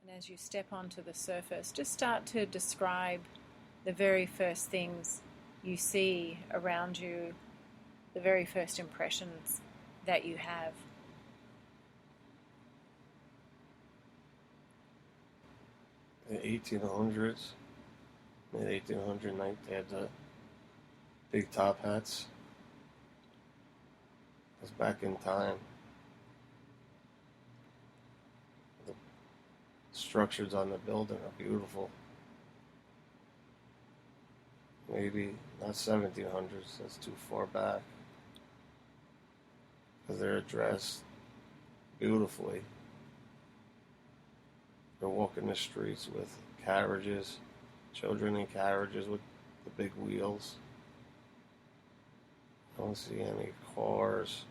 And as you step onto the surface, just start to describe the very first things you see around you, the very first impressions that you have. In the 1800s, mid-1800s, they had the big top hats. It was back in time. The structures on the building are beautiful. Maybe not 1700s, that's too far back. Because they're dressed beautifully. They're walking the streets with carriages, children in carriages with the big wheels. I don't see any cars.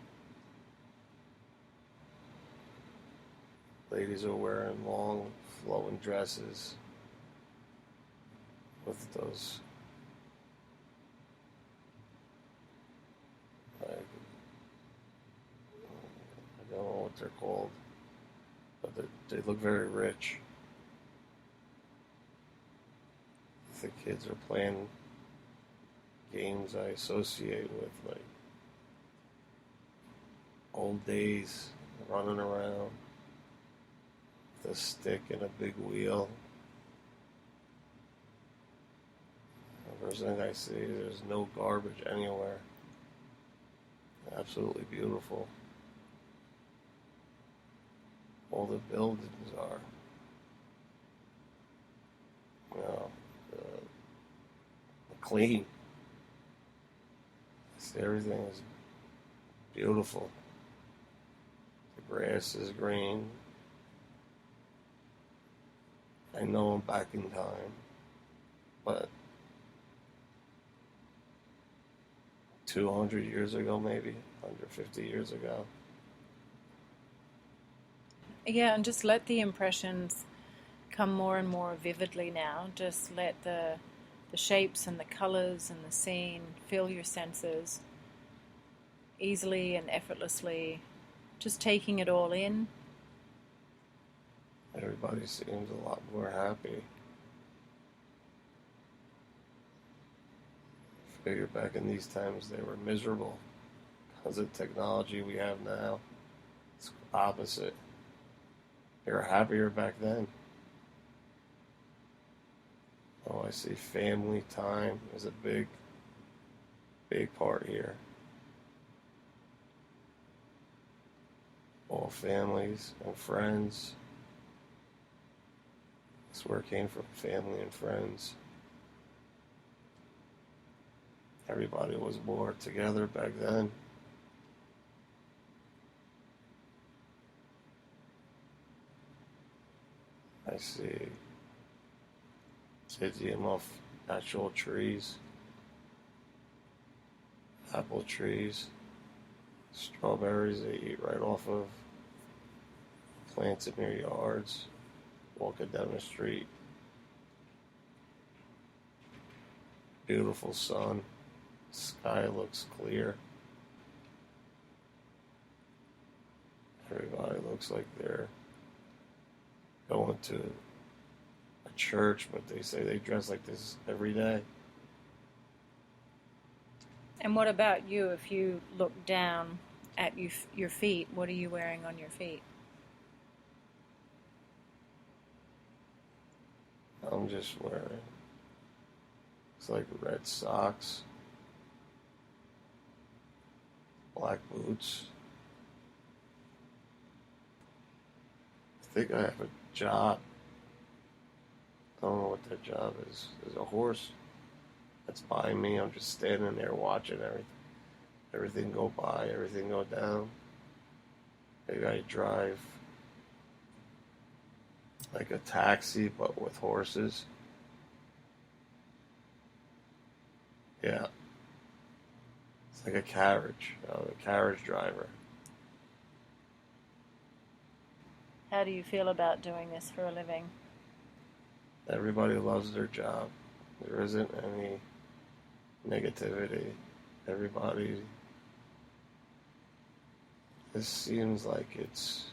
Ladies are wearing long, flowing dresses with those, like, I don't know what they're called, but they look very rich. The kids are playing games I associate with, like old days, running around with a stick and a big wheel. The first thing I see, there's no garbage anywhere. Absolutely beautiful. All the buildings are, you know, clean. Everything is beautiful. The grass is green. I know I'm back in time, but 200 years ago, maybe 150 years ago. Yeah, and just let the impressions come more and more vividly now. Just let the shapes and the colors and the scene fill your senses easily and effortlessly, just taking it all in. Everybody seems a lot more happy. I figure back in these times they were miserable because of the technology we have now. It's opposite. They were happier back then. Oh, I see family time is a big part here. All families and friends. That's where it came from, family and friends. Everybody was more together back then. I see kids eating off actual trees, apple trees, strawberries they eat right off of plants in their yards, walking down the street. Beautiful sun, sky looks clear. Everybody looks like they're going to a church, but they say they dress like this every day. And what about you? If you look down at your feet, what are you wearing on your feet? I'm just wearing, it's like red socks, black boots. I think I have a job. I don't know what that job is. There's a horse that's by me. I'm just standing there watching everything go by, everything go down. Maybe I drive like a taxi, but with horses. Yeah. It's like a carriage, a carriage driver. How do you feel about doing this for a living? Everybody loves their job. There isn't any negativity. Everybody, this seems like it's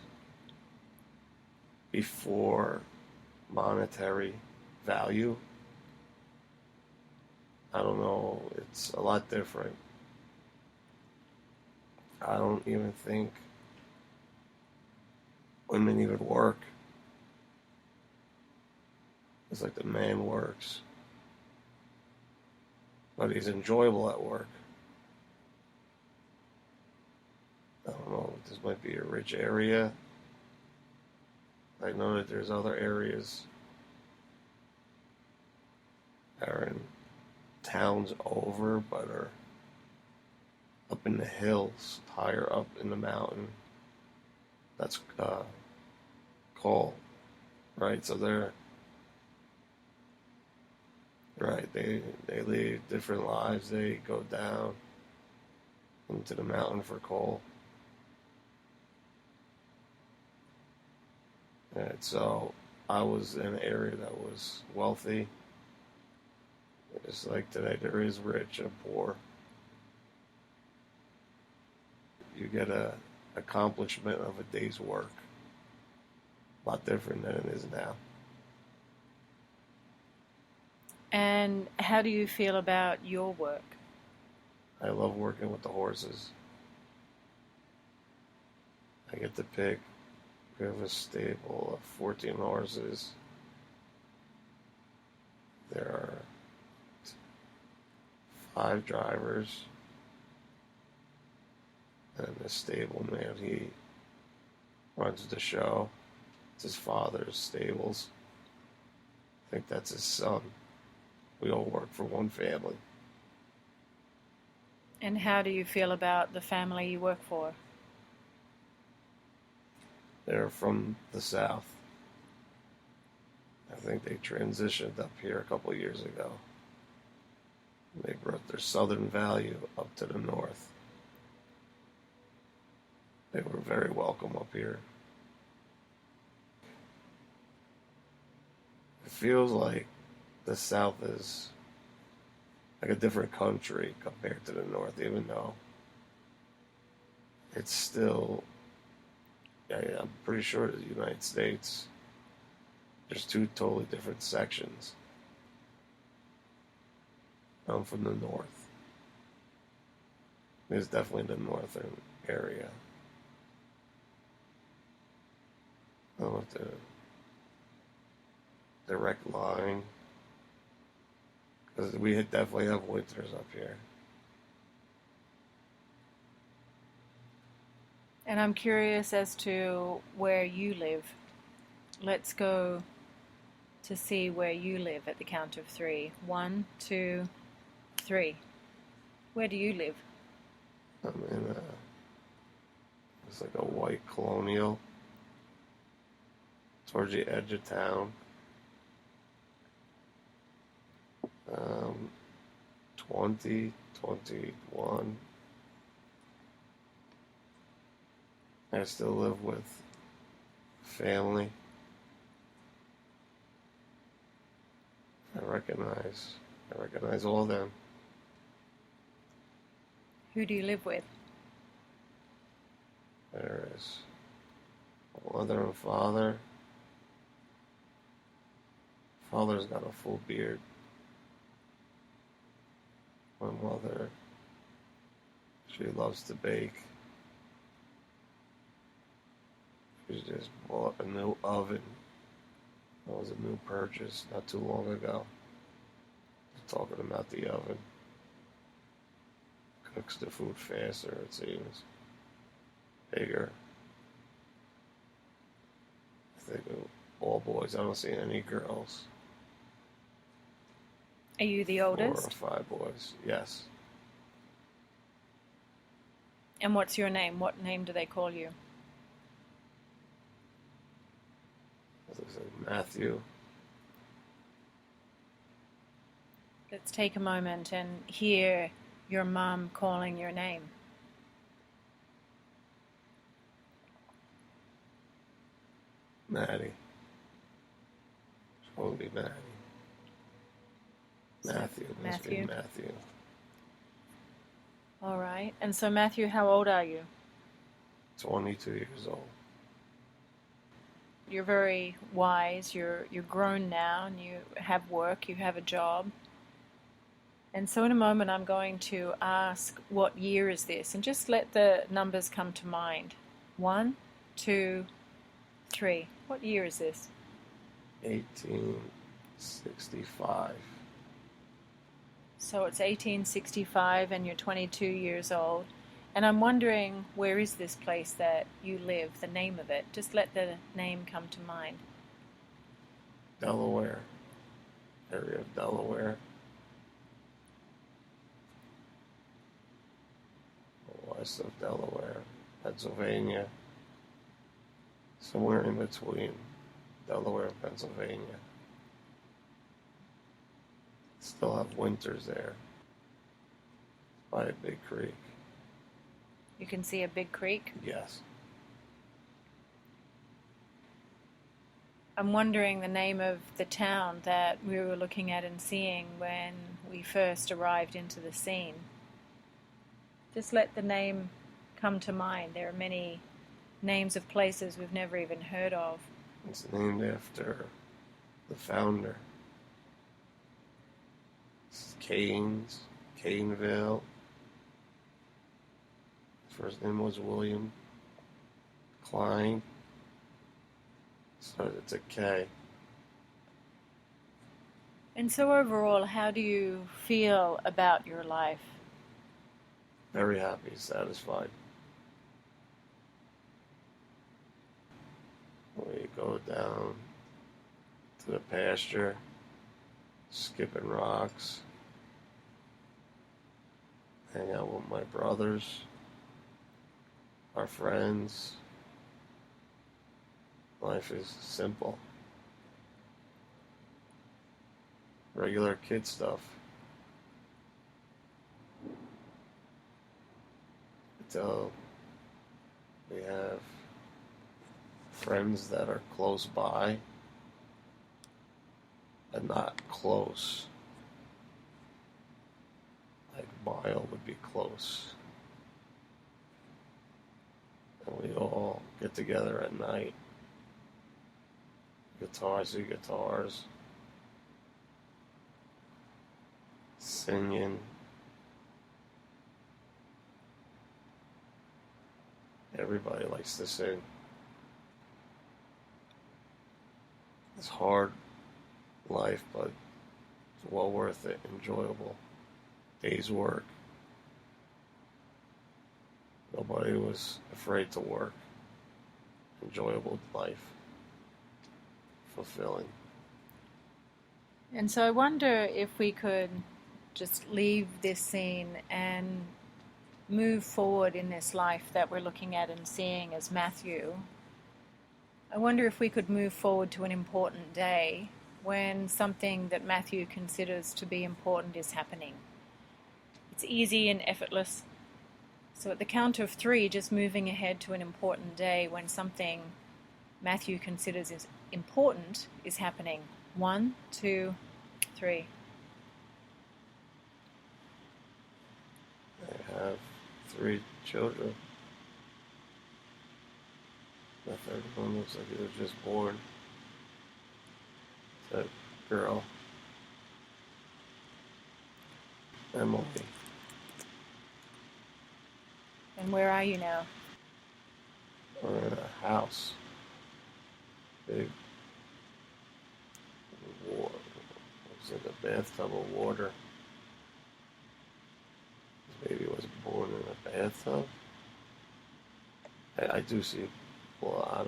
before monetary value. I don't know. It's a lot different. I don't even think women even work. It's like the man works, but he's enjoyable at work. I don't know. This might be a rich area. I know that there's other areas that are in towns over, but are up in the hills, higher up in the mountain. That's coal, right? So they're right. They lead different lives. They go down into the mountain for coal. And so I was in an area that was wealthy. It's like today there is rich and poor. You get a accomplishment of a day's work. A lot different than it is now. And how do you feel about your work? I love working with the horses. I get to pick. We have a stable of 14 horses. There are 5 drivers. And the stable man, he runs the show. It's his father's stables. I think that's his son. We all work for one family. And how do you feel about the family you work for? They're from the South. I think they transitioned up here a couple of years ago. They brought their southern value up to the north. They were very welcome up here. It feels like the South is like a different country compared to the North, even though it's still, I'm pretty sure the United States, there's 2 totally different sections. I'm from the North. It's definitely the northern area. I don't know if the direct line, because we definitely have winters up here. And I'm curious as to where you live. Let's go to see where you live at the count of 3. 1, 2, 3. Where do you live? I'm in it's like a white colonial towards the edge of town. 20, 21. I still live with family. I recognize all of them. Who do you live with? There is mother and father. Father's got a full beard. My mother, she loves to bake. She just bought a new oven. That was a new purchase not too long ago. Talking about the oven. Cooks the food faster, it seems. Bigger. I think all boys. I don't see any girls. Are you the oldest? 4 or 5 boys, yes. And what's your name? What name do they call you? As I said, Matthew. Let's take a moment and hear your mom calling your name. Maddie. It's supposed to be Maddie. Matthew. Must be Matthew. All right. And so, Matthew, how old are you? 22 years old. You're very wise, you're grown now, and you have work, you have a job. And so in a moment I'm going to ask, what year is this? And just let the numbers come to mind. 1, 2, 3. What year is this? 1865. So it's 1865 and you're 22 years old. And I'm wondering, where is this place that you live, the name of it? Just let the name come to mind. Delaware. Area of Delaware. West of Delaware. Pennsylvania. Somewhere in between Delaware and Pennsylvania. Still have winters there. It's by a big creek. You can see a big creek? Yes. I'm wondering the name of the town that we were looking at and seeing when we first arrived into the scene. Just let the name come to mind. There are many names of places we've never even heard of. It's named after the founder. It's Cain's, Cainville. His first name was William Klein. So it's a K. And so overall, how do you feel about your life? Very happy, satisfied. We go down to the pasture, skipping rocks, hang out with my brothers, our friends. Life is simple. Regular kid stuff. Until we have friends that are close by, and not close. Like mile would be close. And we all get together at night. Guitars, singing. Everybody likes to sing. It's hard life, but it's well worth it, enjoyable. Day's work. Nobody was afraid to work. Enjoyable life. Fulfilling. And so I wonder if we could just leave this scene and move forward in this life that we're looking at and seeing as Matthew. I wonder if we could move forward to an important day when something that Matthew considers to be important is happening. It's easy and effortless. So at the count of 3, just moving ahead to an important day when something Matthew considers is important is happening. 1, 2, 3. I have 3 children. The third one looks like he was just born. It's a girl. Emily. And where are you now? We're in a house. Big water. Looks like a bathtub of water. This baby was born in a bathtub. I do see blood.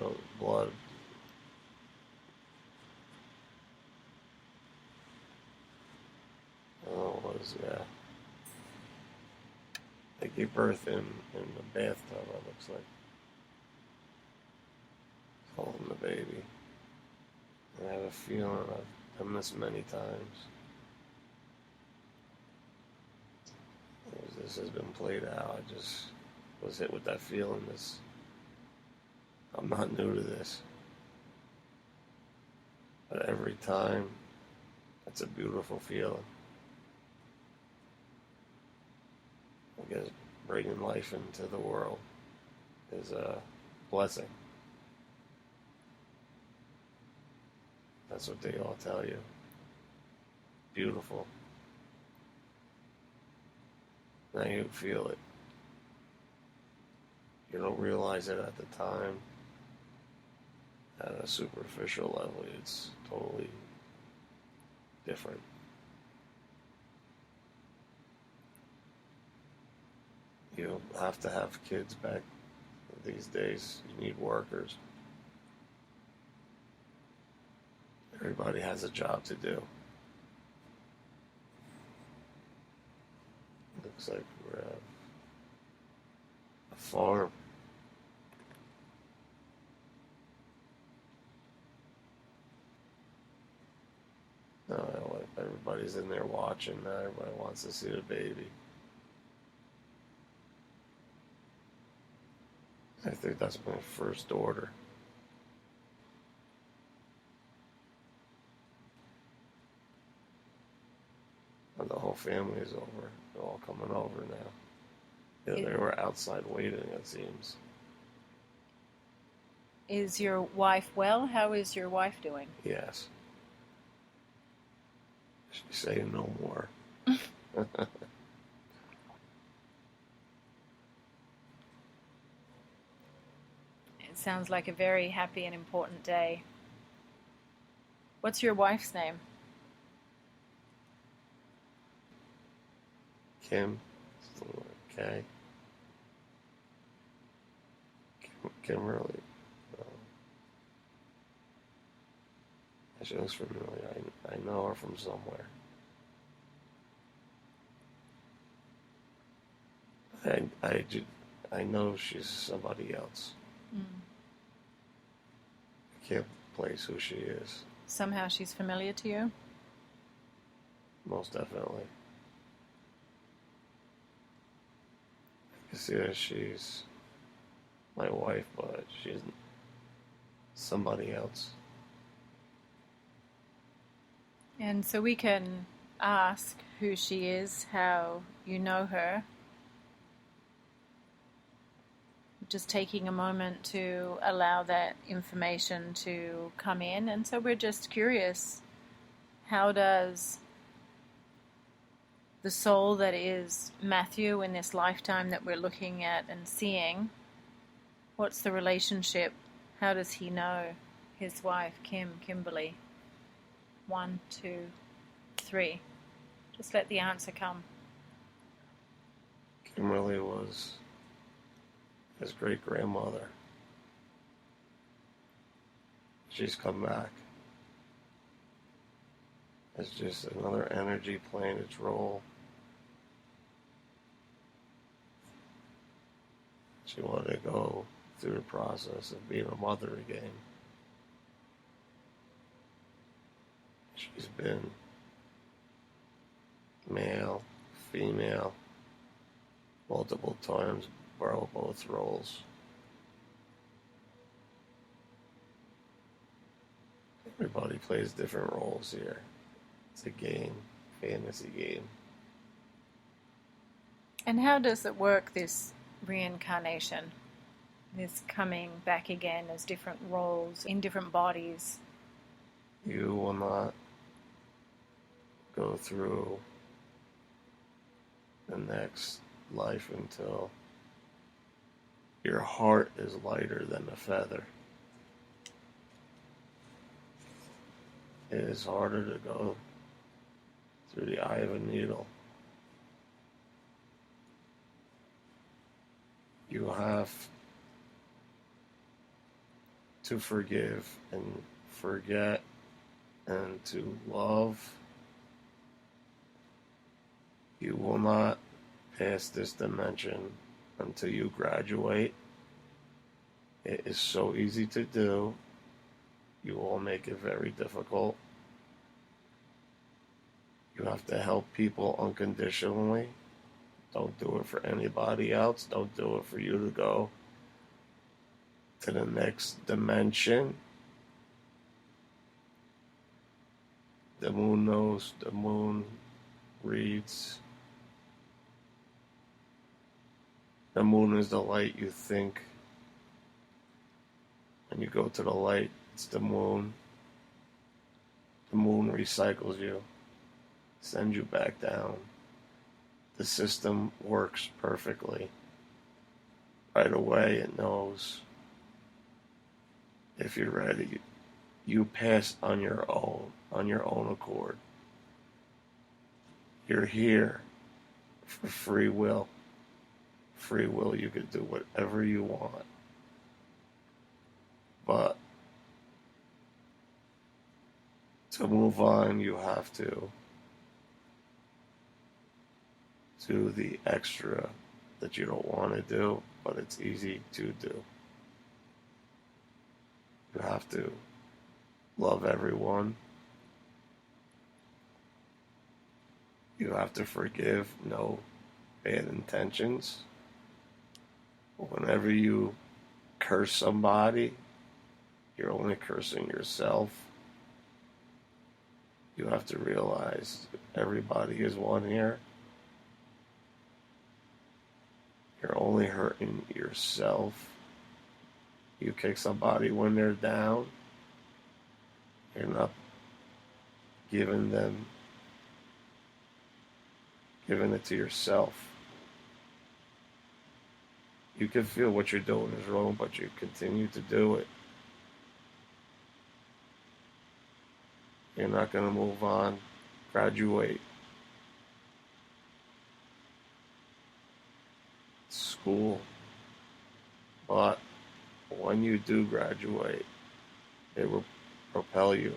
Oh, what is that? They gave birth in the bathtub, it looks like. Holding the baby. And I have a feeling I've done this many times. As this has been played out, I just was hit with that feeling. I'm not new to this. But every time, it's a beautiful feeling. I guess bringing life into the world is a blessing. That's what they all tell you. Beautiful. Now you feel it. You don't realize it at the time. At a superficial level, it's totally different. You have to have kids back these days. You need workers. Everybody has a job to do. Looks like we're at a farm. No, everybody's in there watching now. Everybody wants to see the baby. I think that's my first order. And the whole family is over. They're all coming over now. Yeah, they were outside waiting, it seems. Is your wife well? How is your wife doing? Yes. She's saying no more. It sounds like a very happy and important day. What's your wife's name? Kim. Okay. Kimberly. She looks familiar. I know her from somewhere. I know she's somebody else. I can't place who she is. Somehow she's familiar to you? Most definitely. I can see that she's my wife, but she's somebody else. And so we can ask who she is, how you know her. Just taking a moment to allow that information to come in. And so we're just curious, how does the soul that is Matthew in this lifetime that we're looking at and seeing, what's the relationship? How does he know his wife, Kimberly? 1, 2, 3. Just let the answer come. Kimberly was his great-grandmother. She's come back. It's just another energy playing its role. She wanted to go through the process of being a mother again. She's been male, female, multiple times, borrow both roles. Everybody plays different roles here. It's a game, fantasy game. And how does it work, this reincarnation? This coming back again as different roles in different bodies? You will not go through the next life until your heart is lighter than a feather. It is harder to go through the eye of a needle. You have to forgive and forget and to love. You will not pass this dimension until you graduate. It is so easy to do. You will make it very difficult. You have to help people unconditionally. Don't do it for anybody else. Don't do it for you to go to the next dimension. The moon knows, the moon reads. The moon is the light you think. When you go to the light, it's the moon. moon recycles you, sends you back down. The system works perfectly. Right away it knows if you're ready. You pass on your own accord. You're here for free will. Free will, you could do whatever you want. But to move on, you have to do the extra that you don't want to do, but it's easy to do. You have to love everyone. You have to forgive, no bad intentions. Whenever you curse somebody, you're only cursing yourself. You have to realize everybody is one here. You're only hurting yourself. You kick somebody when they're down, you're not giving it to yourself. You can feel what you're doing is wrong, but you continue to do it. You're not going to move on. Graduate. School. But when you do graduate, it will propel you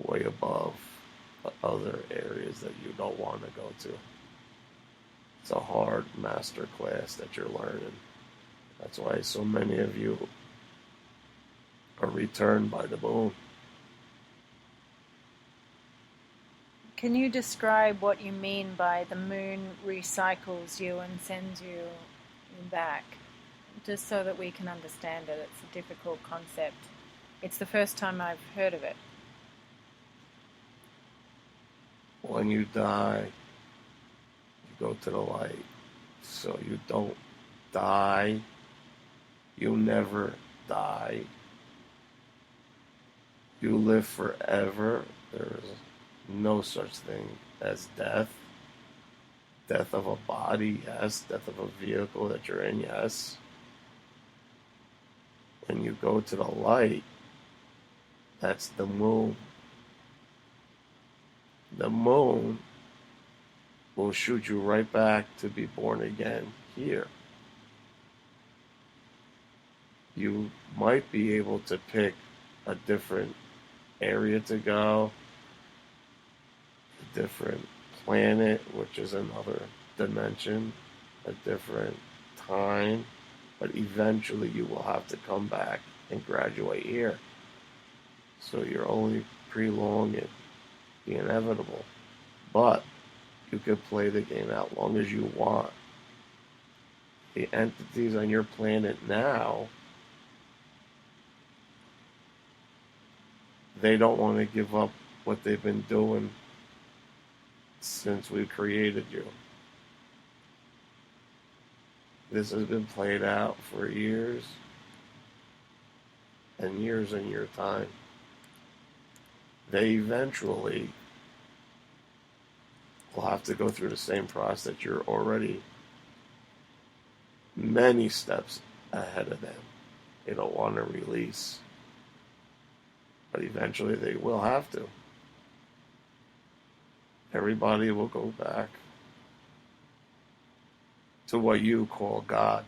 way above the other areas that you don't want to go to. It's a hard master class that you're learning. That's why so many of you are returned by the moon. Can you describe what you mean by the moon recycles you and sends you back? Just so that we can understand it. It's a difficult concept. It's the first time I've heard of it. When you die, you go to the light. So you don't die. You never die. You live forever. There is no such thing as death. Death of a body, yes. Death of a vehicle that you're in, yes. When you go to the light, that's the moon. The moon will shoot you right back to be born again here. You might be able to pick a different area to go, a different planet, which is another dimension, a different time, but eventually you will have to come back and graduate here. So you're only prolonging the inevitable. But you could play the game out long as you want. The entities on your planet now, they don't want to give up what they've been doing since we created you. This has been played out for years and years in your time. They eventually will have to go through the same process that you're already many steps ahead of them. They don't want to release. But eventually they will have to. Everybody will go back to what you call God.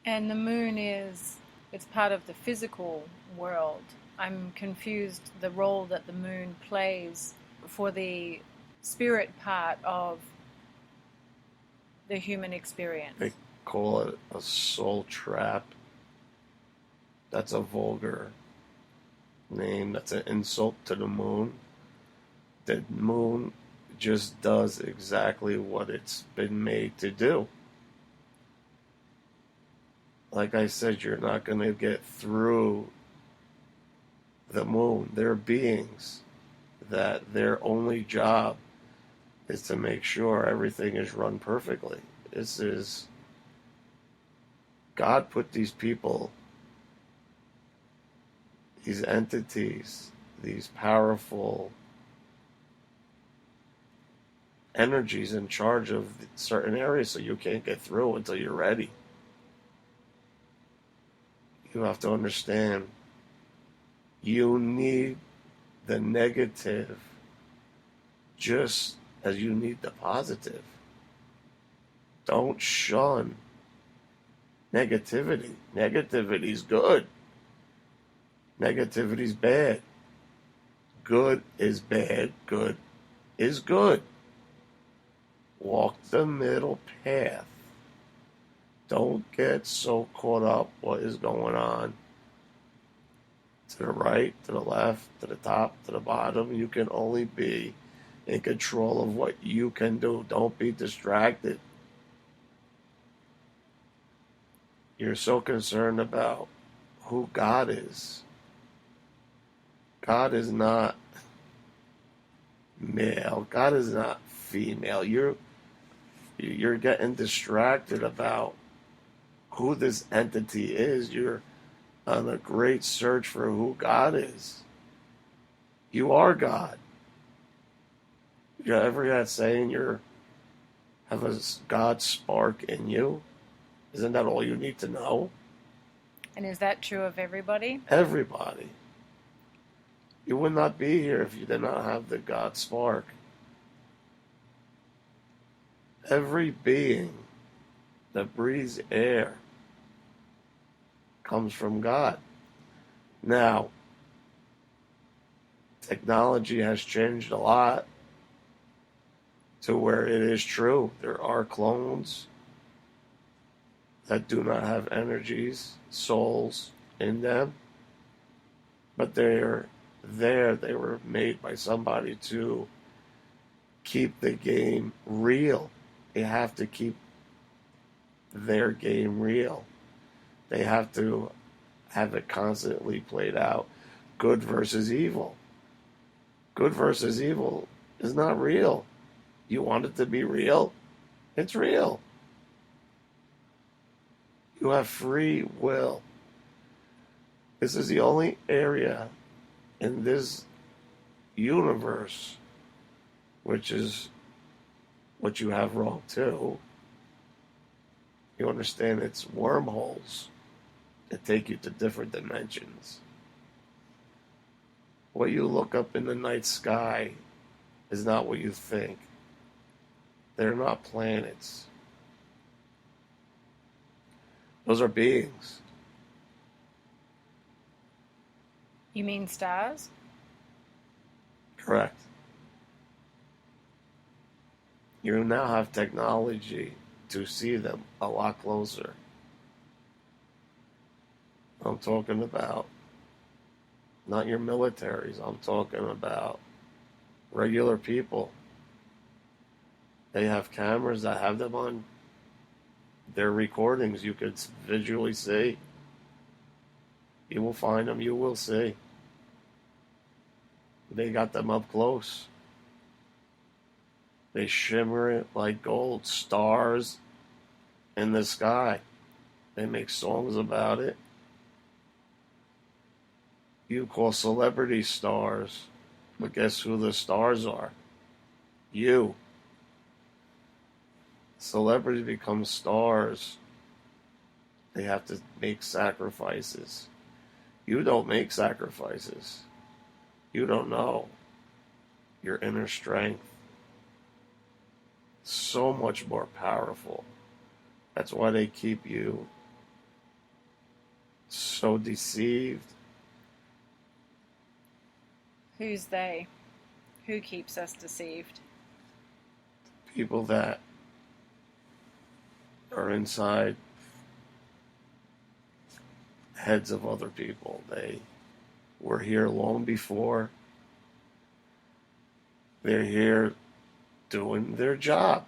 And the moon it's part of the physical world. I'm confused the role that the moon plays for the spirit part of the human experience. They call it a soul trap. That's a vulgar name. That's an insult to the moon. The moon just does exactly what it's been made to do. Like I said, you're not going to get through the moon. They're beings that their only job is to make sure everything is run perfectly. God put these people, these entities, these powerful energies in charge of certain areas, so you can't get through until you're ready. You have to understand, you need the negative just as you need the positive. Don't shun negativity. Negativity's good. Negativity's bad. Good is bad. Good is good. Walk the middle path. Don't get so caught up what is going on to the right, to the left, to the top, to the bottom. You can only be in control of what you can do. Don't be distracted. You're so concerned about who God is. God is not male. God is not female. You're getting distracted about who this entity is. You're on a great search for who God is. You are God. You ever had saying have a God spark in you? Isn't that all you need to know? And is that true of everybody? Everybody. You would not be here if you did not have the God spark. Every being that breathes air comes from God. Now, technology has changed a lot to where it is true. There are clones that do not have energies, souls in them, but they're there. They were made by somebody to keep the game real. They have to keep their game real. They have to have it constantly played out. Good versus evil. Good versus evil is not real. You want it to be real? It's real. You have free will. This is the only area in this universe, which is what you have wrong too. You understand it's wormholes that take you to different dimensions. What you look up in the night sky is not what you think. They're not planets. Those are beings. You mean stars? Correct. You now have technology to see them a lot closer. I'm talking about not your militaries. I'm talking about regular people. They have cameras that have them on their recordings. You could visually see. You will find them. You will see. They got them up close. They shimmer it like gold. Stars in the sky. They make songs about it. You call celebrity stars, but guess who the stars are? You. Celebrities become stars. They have to make sacrifices. You don't make sacrifices. You don't know your inner strength. So much more powerful. That's why they keep you so deceived. Who's they? Who keeps us deceived? People that are inside heads of other people. They were here long before. They're here doing their job.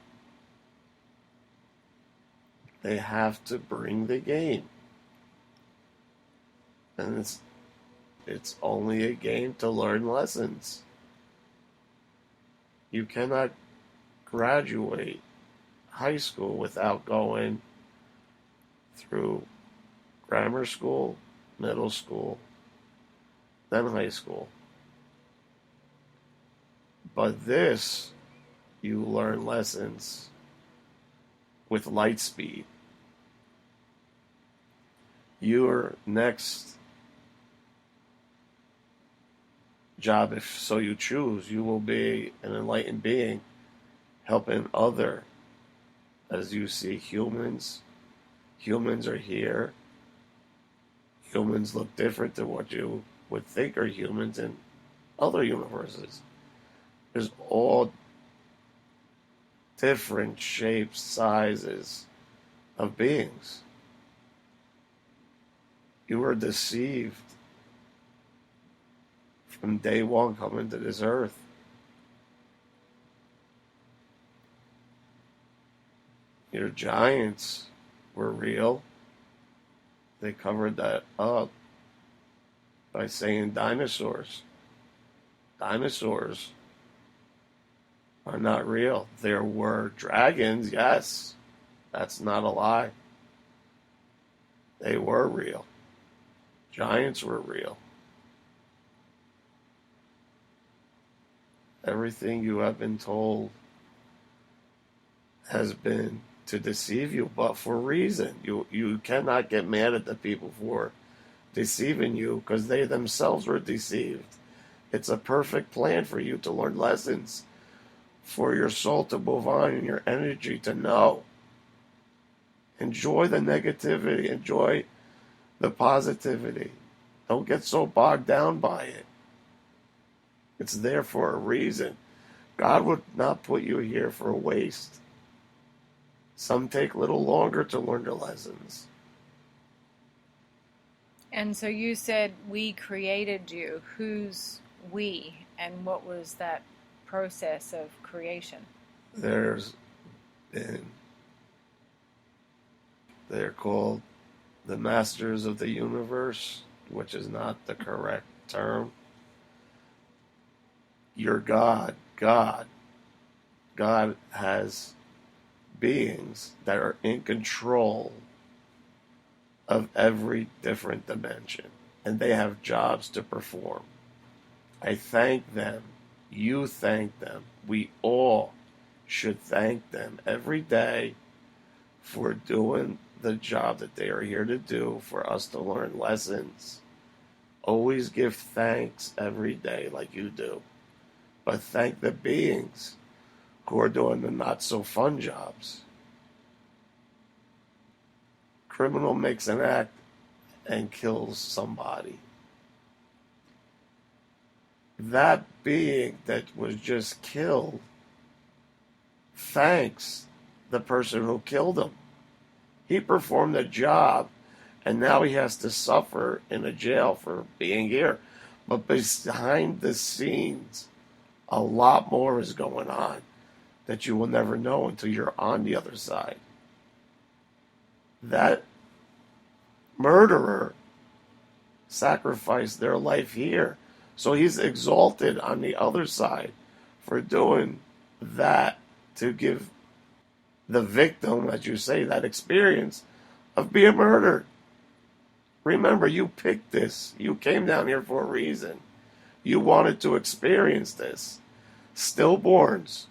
They have to bring the game. And it's only a game to learn lessons. You cannot graduate high school without going through grammar school, middle school, then high school. But this, you learn lessons with light speed. Your next job, if so you choose, you will be an enlightened being helping other. As you see humans are here. Humans look different than what you would think are humans in other universes. There's all different shapes, sizes of beings. You were deceived from day one coming to this earth. Your giants were real. They covered that up by saying dinosaurs. Dinosaurs are not real. There were dragons, yes. That's not a lie. They were real. Giants were real. Everything you have been told has been to deceive you, but for reason. You cannot get mad at the people for deceiving you because they themselves were deceived. It's a perfect plan for you to learn lessons, for your soul to move on and your energy to know. Enjoy the negativity. Enjoy the positivity. Don't get so bogged down by it. It's there for a reason. God would not put you here for a waste. Some take a little longer to learn the lessons. And so you said we created you. Who's we? And what was that process of creation? There's been, they're called the masters of the universe, which is not the correct term. Your God has beings that are in control of every different dimension, and they have jobs to perform. I thank them. You thank them. We all should thank them every day for doing the job that they are here to do, for us to learn lessons. Always give thanks every day like you do. But thank the beings who are doing the not-so-fun jobs. Criminal makes an act and kills somebody. That being that was just killed thanks the person who killed him. He performed a job, and now he has to suffer in a jail for being here. But behind the scenes, a lot more is going on that you will never know until you're on the other side. That murderer sacrificed their life here. So he's exalted on the other side for doing that, to give the victim, as you say, that experience of being murdered. Remember, you picked this. You came down here for a reason. You wanted to experience this. Stillborns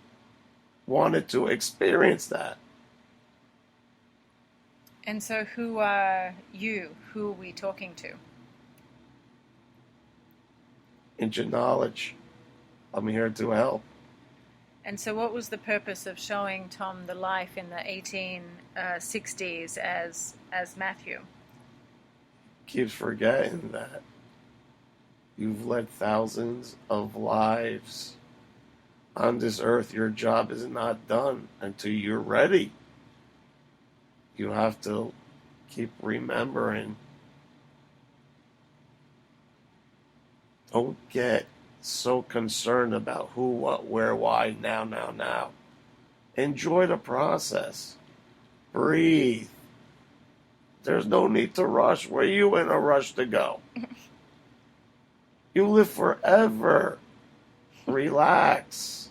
wanted to experience that. And so who are you? Who are we talking to? Ancient knowledge. I'm here to help. And so what was the purpose of showing Tom the life in the 1860s as Matthew? Keeps forgetting that. You've led thousands of lives on this earth. Your job is not done until you're ready. You have to keep remembering. Don't get so concerned about who, what, where, why, now. Enjoy the process. Breathe. There's no need to rush. Where are you in a rush to go? You live forever. Relax.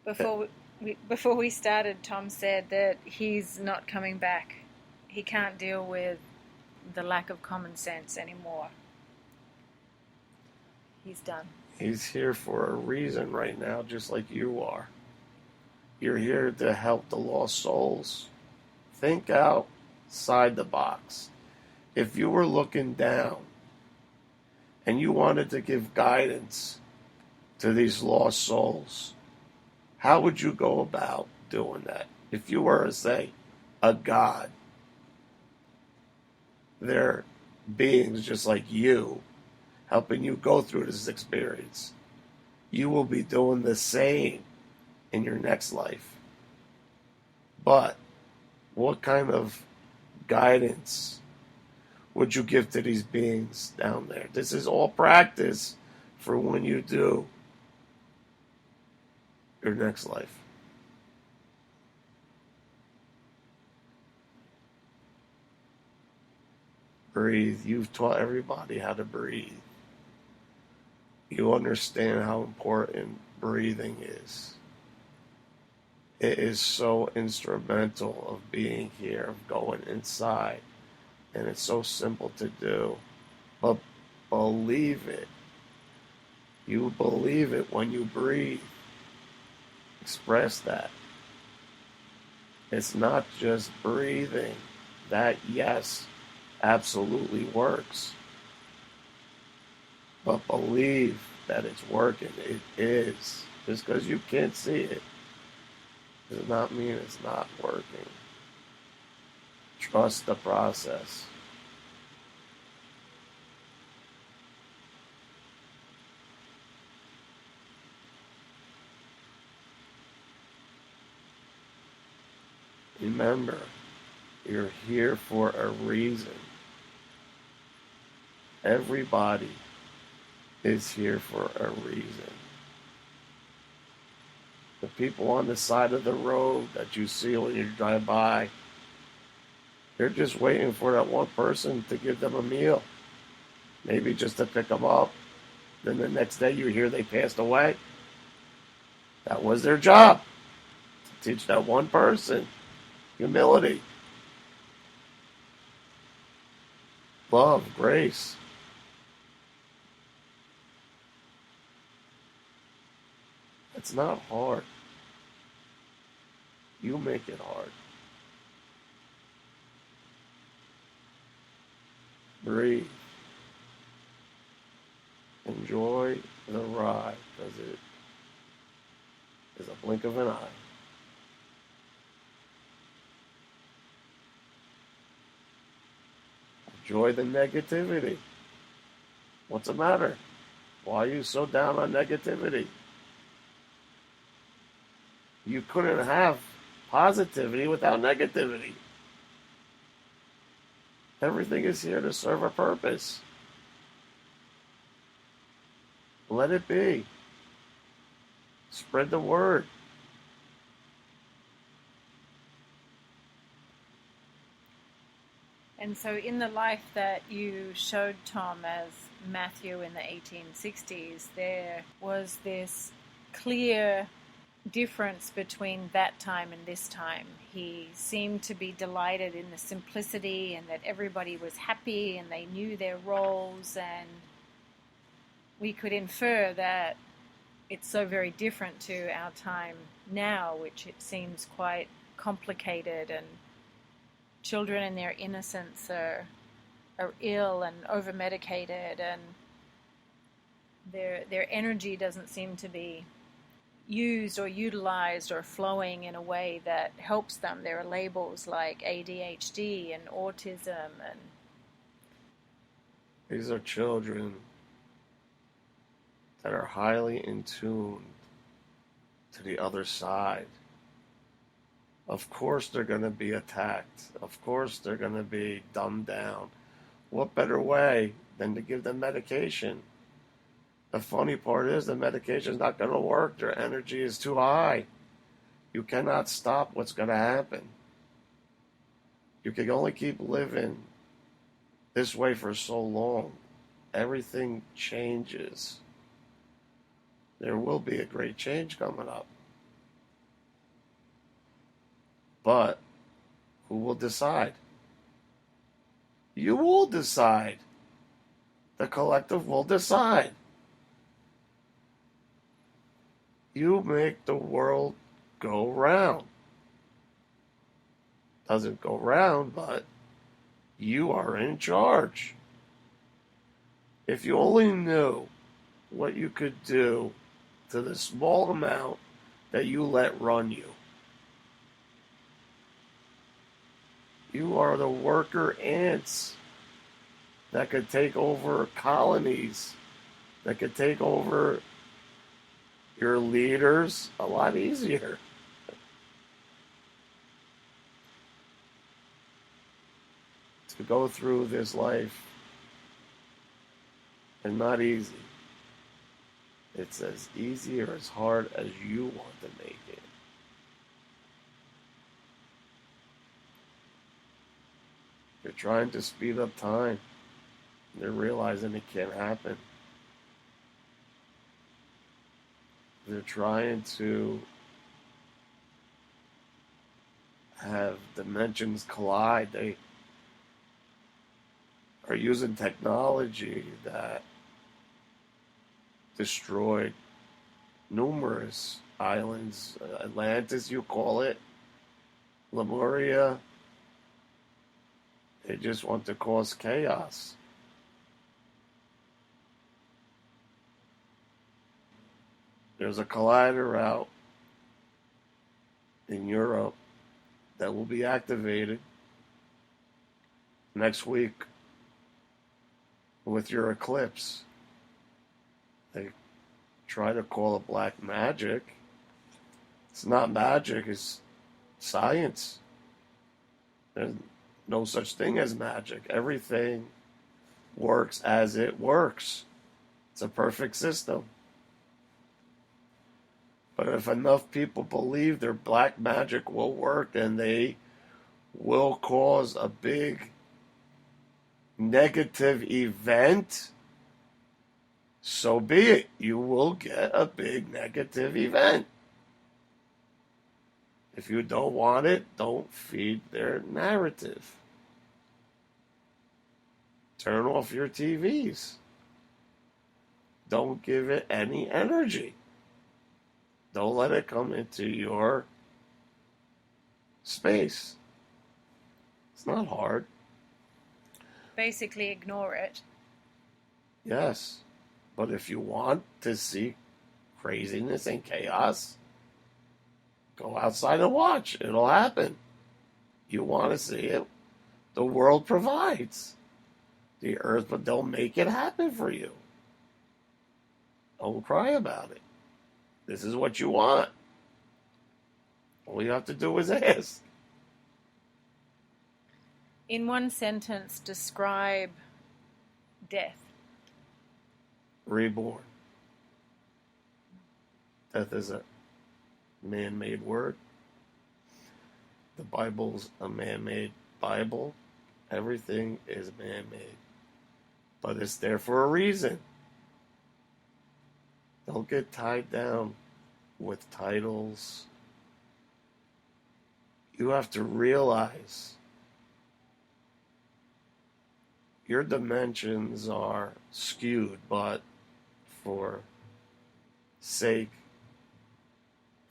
Before we started, Tom said that he's not coming back. He can't deal with the lack of common sense anymore. He's done. He's here for a reason right now, just like you are. You're here to help the lost souls. Think outside the box. If you were looking down and you wanted to give guidance to these lost souls, how would you go about doing that? If you were, say, a god, they're beings just like you, helping you go through this experience. You will be doing the same in your next life. But what kind of guidance would you give to these beings down there? This is all practice for when you do your next life. Breathe. You've taught everybody how to breathe. You understand how important breathing is. It is so instrumental of being here, of going inside. And it's so simple to do. But believe it. You believe it when you breathe. Express that. It's not just breathing. That, yes, absolutely works. But believe that it's working. It is. Just because you can't see it does not mean it's not working. Trust the process. Remember, you're here for a reason. Everybody is here for a reason. The people on the side of the road that you see when you drive by, they're just waiting for that one person to give them a meal. Maybe just to pick them up. Then the next day you hear they passed away. That was their job. To teach that one person humility, love, grace. It's not hard. You make it hard. Breathe. Enjoy the ride, because it is a blink of an eye. Enjoy the negativity. What's the matter? Why are you so down on negativity? You couldn't have positivity without negativity. Everything is here to serve a purpose. Let it be. Spread the word. And so in the life that you showed Tom as Matthew in the 1860s, there was this clear difference between that time and this time. He seemed to be delighted in the simplicity and that everybody was happy and they knew their roles, and we could infer that it's so very different to our time now, which it seems quite complicated, and children in their innocence are ill and over-medicated, and their energy doesn't seem to be used or utilized or flowing in a way that helps them. There are labels like ADHD and autism, and these are children that are highly in tune to the other side. Of course they're going to be attacked. Of course they're going to be dumbed down. What better way than to give them medication? The funny part is the medication is not going to work. Their energy is too high. You cannot stop what's going to happen. You can only keep living this way for so long. Everything changes. There will be a great change coming up. But who will decide? You will decide. The collective will decide. You make the world go round. Doesn't go round, but you are in charge. If you only knew what you could do to the small amount that you let run you. You are the worker ants that could take over colonies, that could take over your leaders a lot easier. To go through this life is not easy. It's as easy or as hard as you want to make it. You're trying to speed up time. They're realizing it can't happen. They're trying to have dimensions collide. They are using technology that destroyed numerous islands. Atlantis, you call it. Lemuria. They just want to cause chaos. There's a collider out in Europe that will be activated next week with your eclipse. They try to call it black magic. It's not magic, it's science. There's no such thing as magic. Everything works as it works. It's a perfect system. But if enough people believe their black magic will work, then they will cause a big negative event, so be it. You will get a big negative event. If you don't want it, don't feed their narrative. Turn off your TVs. Don't give it any energy. Don't let it come into your space. It's not hard. Basically ignore it. Yes. But if you want to see craziness and chaos, go outside and watch. It'll happen. You want to see it, the world provides. The earth, but they'll make it happen for you. Don't cry about it. This is what you want. All you have to do is ask. In one sentence, describe death. Reborn. Death is a man-made word. The Bible's a man-made Bible. Everything is man-made. But it's there for a reason. Don't get tied down with titles. You have to realize your dimensions are skewed, but for sake,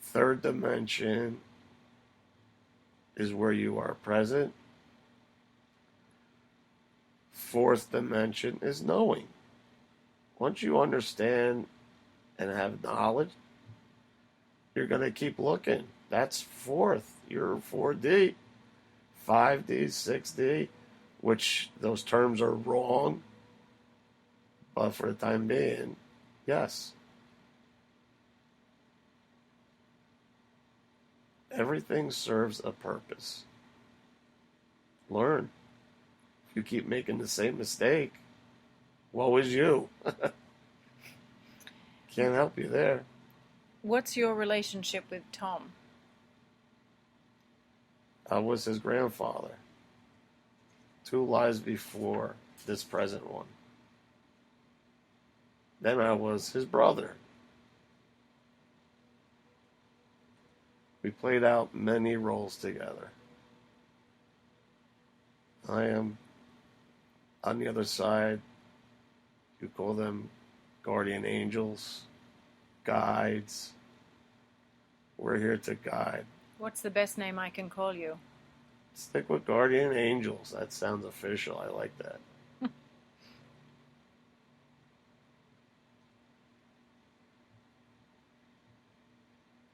third dimension is where you are present. Fourth dimension is knowing. Once you understand and have knowledge, you're going to keep looking. That's fourth. You're 4D, 5D, 6D, which those terms are wrong. But for the time being, yes. Everything serves a purpose. Learn. If you keep making the same mistake, woe is you. Can't help you there. What's your relationship with Tom? I was his grandfather 2 lives before this present one. Then I was his brother. We played out many roles together. I am on the other side. You call them guardian angels, guides, We're here to guide. What's the best name I can call you? Stick with guardian angels. That sounds official. I like that.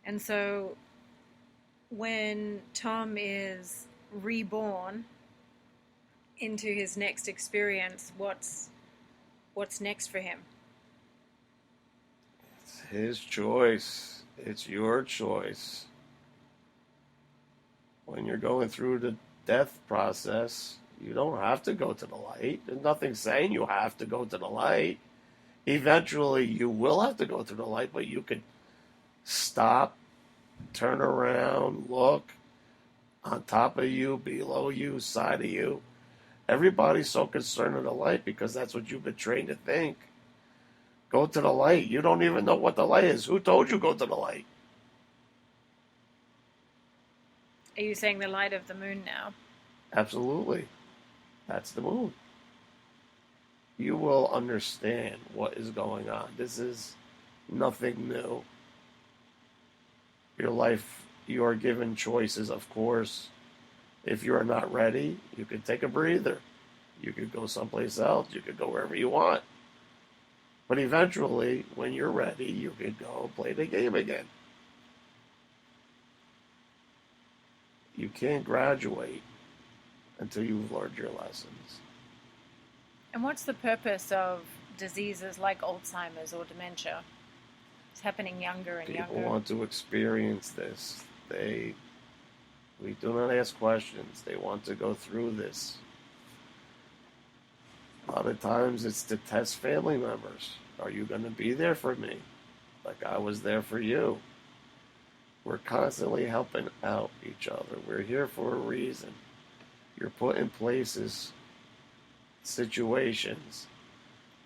And so when Tom is reborn into his next experience, what's next for him? It's his choice. It's your choice. When you're going through the death process, you don't have to go to the light. There's nothing saying you have to go to the light. Eventually, you will have to go to the light, but you could stop, turn around, look on top of you, below you, side of you. Everybody's so concerned with the light because that's what you've been trained to think. Go to the light. You don't even know what the light is. Who told you go to the light? Are you saying the light of the moon now? Absolutely. That's the moon. You will understand what is going on. This is nothing new. Your life, you are given choices, of course. If you are not ready, you could take a breather. You could go someplace else. You could go wherever you want. But eventually, when you're ready, you could go play the game again. You can't graduate until you've learned your lessons. And what's the purpose of diseases like Alzheimer's or dementia? It's happening younger and younger. People want to experience this. We do not ask questions. They want to go through this. A lot of times it's to test family members. Are you going to be there for me? Like I was there for you. We're constantly helping out each other. We're here for a reason. You're put in places, situations,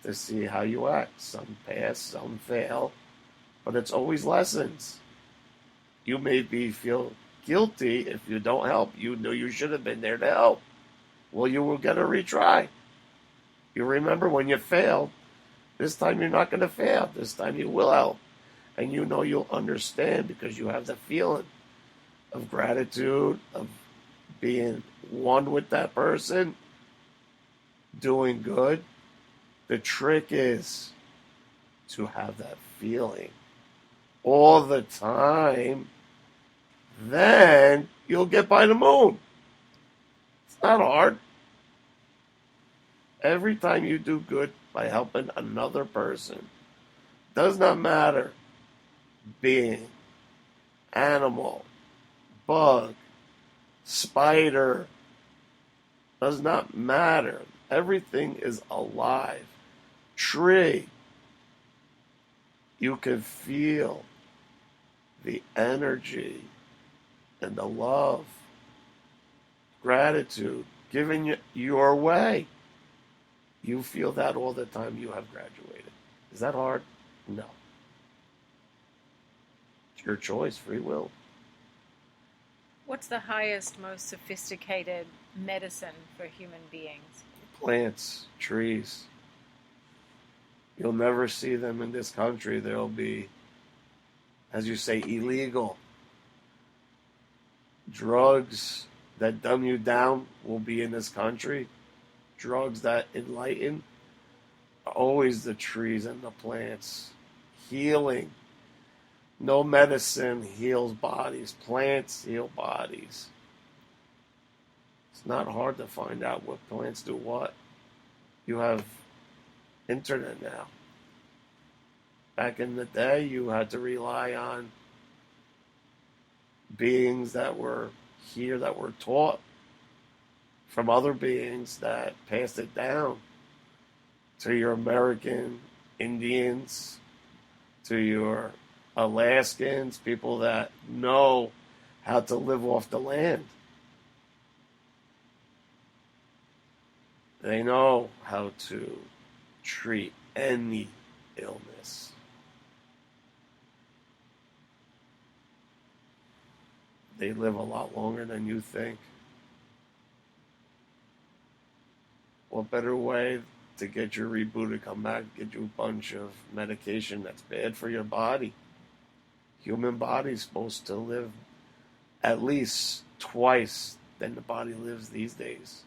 to see how you act. Some pass, some fail, but it's always lessons. You may feel guilty if you don't help. You know you should have been there to help. Well, you will get a retry. You remember when you failed, this time you're not going to fail. This time you will help. And you know you'll understand because you have the feeling of gratitude, of being one with that person, doing good. The trick is to have that feeling all the time. Then you'll get by the moon. It's not hard. Every time you do good by helping another person, does not matter, being, animal, bug, spider, does not matter. Everything is alive. Tree, you can feel the energy and the love, gratitude given you your way. You feel that all the time you have graduated. Is that hard? No. It's your choice, free will. What's the highest, most sophisticated medicine for human beings? Plants, trees. You'll never see them in this country. They'll be, as you say, illegal. Drugs that dumb you down will be in this country. Drugs that enlighten are always the trees and the plants. Healing. No medicine heals bodies. Plants heal bodies. It's not hard to find out what plants do what. You have internet now. Back in the day, you had to rely on beings that were here, that were taught from other beings that passed it down to your American Indians, to your Alaskans, people that know how to live off the land. They know how to treat any illness. They live a lot longer than you think. What better way to get your reboot to come back, get you a bunch of medication that's bad for your body? Human body's supposed to live at least twice than the body lives these days.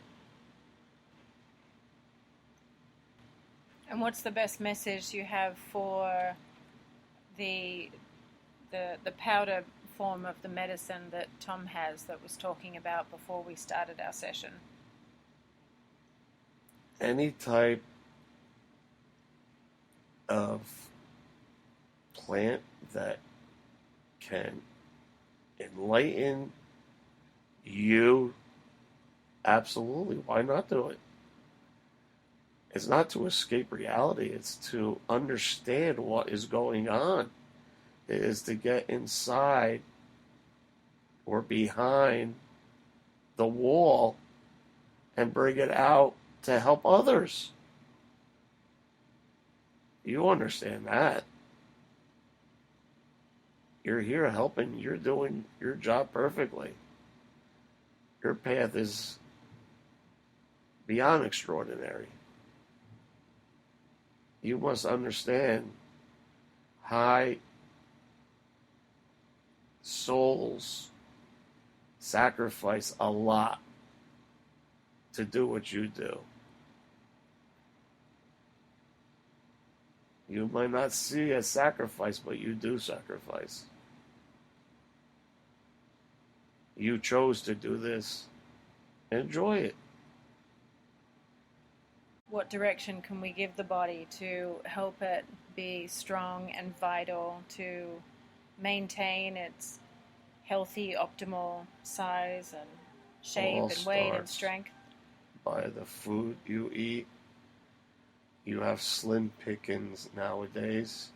And what's the best message you have for the powder form of the medicine that Tom has that was talking about before we started our session? Any type of plant that can enlighten you, absolutely, why not do it? It's not to escape reality, it's to understand what is going on. It is to get inside or behind the wall and bring it out to help others. You understand that. You're here helping, you're doing your job perfectly. Your path is beyond extraordinary. You must understand high souls sacrifice a lot to do what you do. You might not see a sacrifice, but you do sacrifice. You chose to do this. Enjoy it. What direction can we give the body to help it be strong and vital, to maintain its healthy, optimal size and shape and weight and strength? By the food you eat. You have slim pickings nowadays.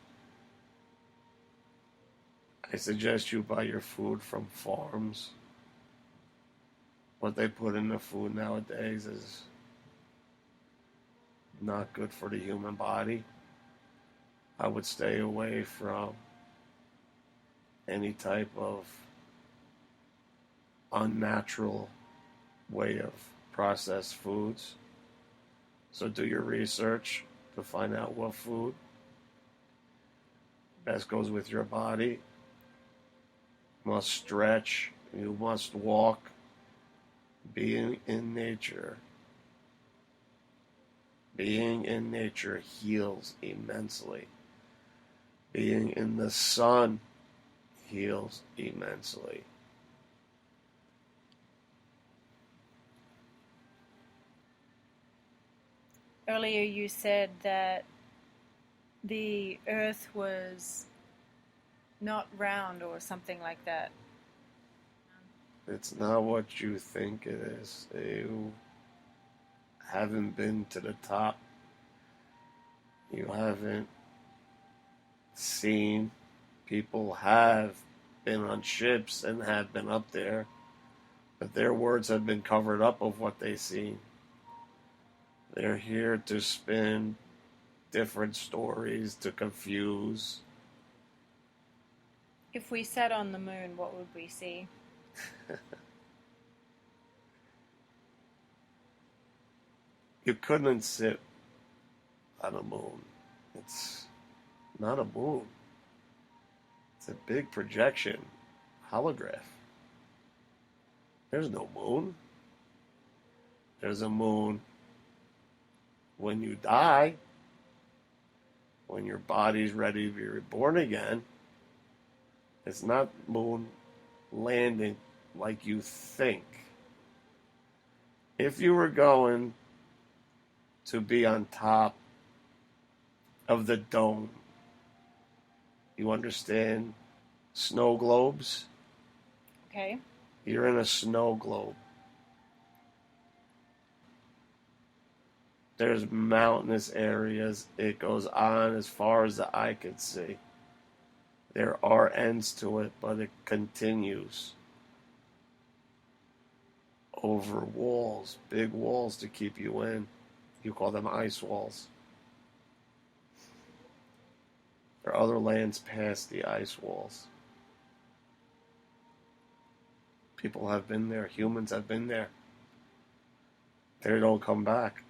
I suggest you buy your food from farms. What they put in the food nowadays is not good for the human body. I would stay away from any type of unnatural way of processed foods. So do your research to find out what food best goes with your body. You must stretch. You must walk. Being in nature. Being in nature heals immensely. Being in the sun heals immensely. Earlier you said that the earth was not round or something like that. It's not what you think it is. You haven't been to the top. You haven't seen. People have been on ships and have been up there, but their words have been covered up of what they've seen. They're here to spin different stories to confuse. If we sat on the moon, what would we see? You couldn't sit on a moon. It's not a moon. It's a big projection, holograph. There's no moon. There's a moon when you die, when your body's ready to be reborn again. It's not moon landing like you think. If you were going to be on top of the dome, you understand snow globes? Okay. You're in a snow globe. There's mountainous areas. It goes on as far as the eye can see. There are ends to it, but it continues over walls, big walls to keep you in. You call them ice walls. There are other lands past the ice walls. People have been there. Humans have been there. They don't come back.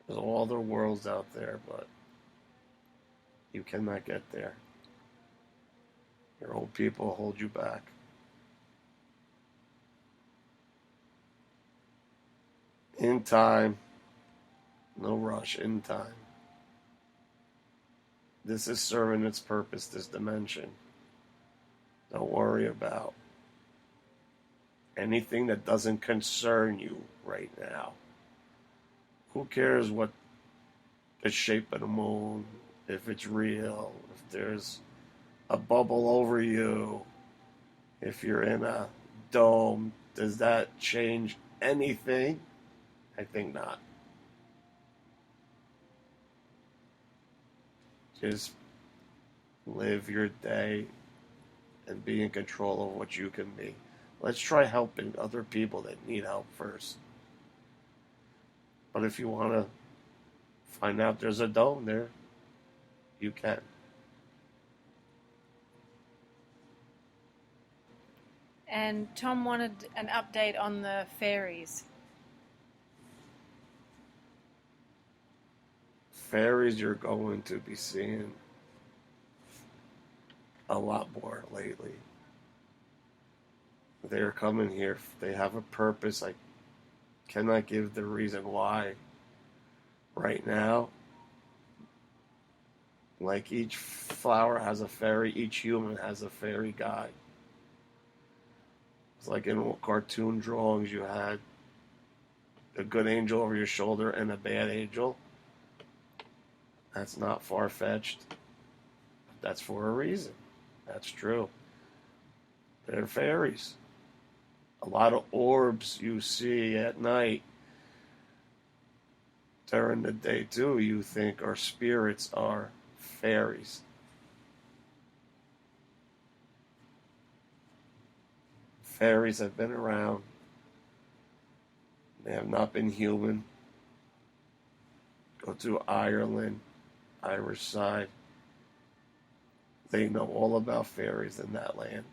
There's all other worlds out there, but You cannot get there. Your old people hold you back. In time, no rush, in time. This is serving its purpose, this dimension. Don't worry about anything that doesn't concern you right now. Who cares what the shape of the moon, if it's real, if there's a bubble over you, if you're in a dome, does that change anything? I think not. Just live your day and be in control of what you can be. Let's try helping other people that need help first. But if you want to find out there's a dome there, you can. And Tom wanted an update on the fairies. Fairies you're going to be seeing a lot more lately. They're coming here. They have a purpose. I cannot give the reason why right now. Like each flower has a fairy, each human has a fairy guide. It's like in cartoon drawings you had a good angel over your shoulder and a bad angel. That's not far-fetched. That's for a reason. That's true. They're fairies. A lot of orbs you see at night, during the day too, you think are spirits, are fairies. Fairies have been around. They have not been human. Go to Ireland, Irish side. They know all about fairies in that land.